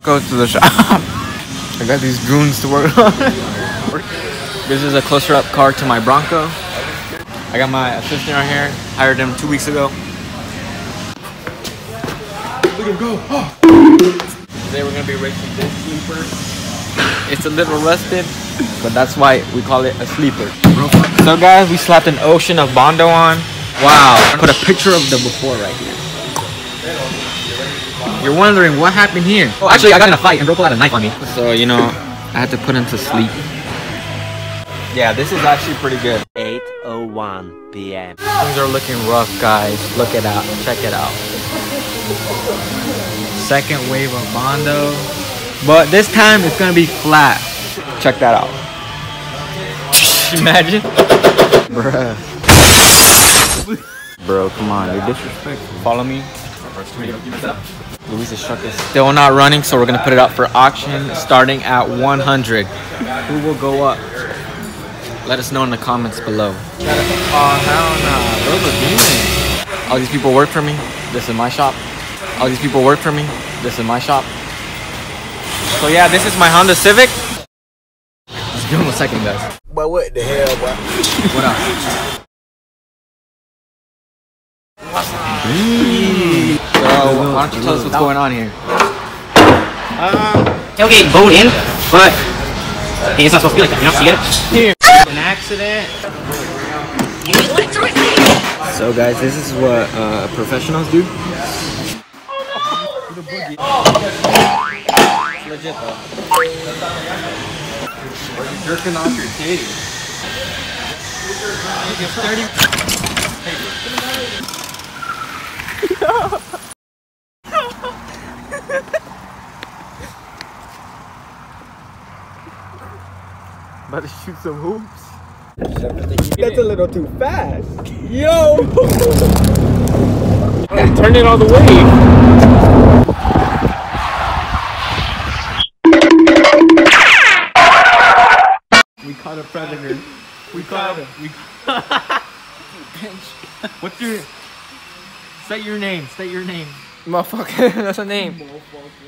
Go to the shop. I got these goons to work on. This is a closer up car to my Bronco. I got my assistant right here. Hired him 2 weeks ago. Look at him go. Today we're gonna be racing this sleeper. It's a little rusted, but that's why we call it a sleeper. So guys, we slapped an ocean of Bondo on. Wow. Put a picture of the before right here. You're wondering what happened here. Oh, actually, I got in a fight and Bro pulled out a knife on me. So, you know, I had to put him to sleep. Yeah, this is actually pretty good. 8:01 p.m. Things are looking rough, guys. Look it out. Check it out. Second wave of Bondo. But this time, it's going to be flat. Check that out. Imagine. Bruh. Bro, come on. You're disrespectful. Follow me. Luis's truck is still not running, so we're gonna put it up for auction starting at 100. Who will go up? Let us know in the comments below. Oh hell nah, those are demons. All these people work for me. This is my shop. All these people work for me. This is my shop. So yeah, this is my Honda Civic. Let's give him a second, guys. But what the hell, bro? What up? So, why don't you tell us what's going on here? Tailgate bowed in, but hey, it's not supposed to be like that, you know? You get it? Here. An accident. So guys, this is what professionals do. It's legit though. You're jerking off your titty. About to shoot some hoops. That's a little too fast. Yo! Turn it all the way. We caught a predator. We caught him. What's your... State your name. State your name. Motherfucker, that's a name.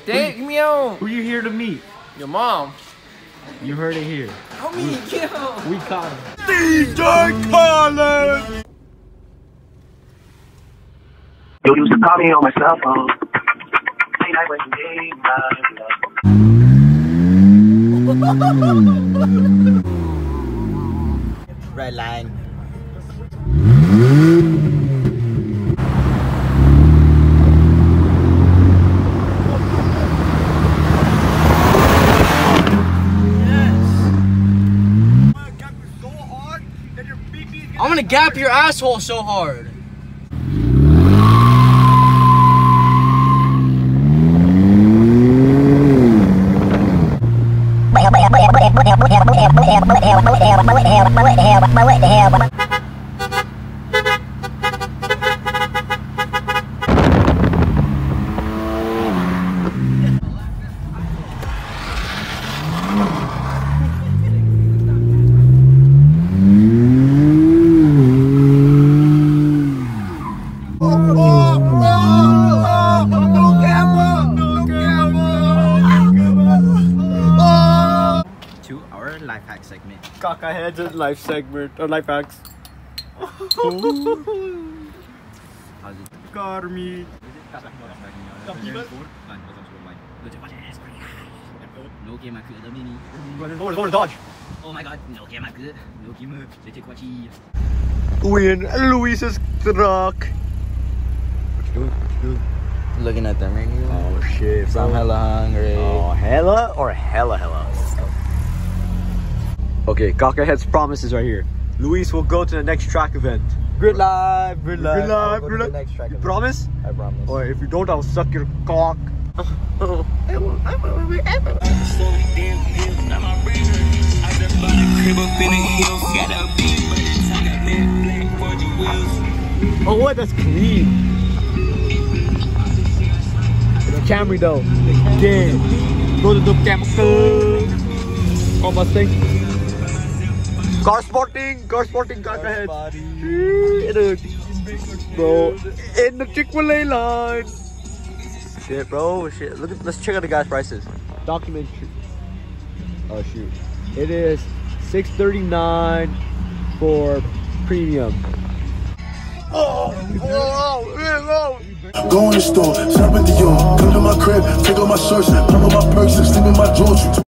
Take me out. Who you here to meet? Your mom. You heard it here. Help me, get out. We caught him. DJ Khaled! You used to call me on my cell phone. Late night when you need my Red line. I'm gonna gap your asshole so hard. Life hack segment. Kaka heads and life segment or life hacks. Car me. No game mini. Go dodge. Oh my god, no game no game. They take what he. Win Luis's truck. What you doing? Looking at the menu. Oh shit, So I'm hella hungry. Oh, hella or hella? Okay, Cockerhead's promises right here. Luis will go to the next track event. Grid live. Grid live. Next track You event. promise? I promise. Or if you don't, I'll suck your cock. Oh, what? That's clean. The Camry though. Yeah. Go to the Camry. Oh, Mustang. Car sporting, Cockerhead. Bro, in the Chick-fil-A line. Shit, bro. Shit. Look at. Let's check out the gas prices. Documentary. Oh shoot. It is $6.39 for premium. Go in the store, shop at the yard, come to my crib, take all my shirts, put on my purse, and sleep in my drawers.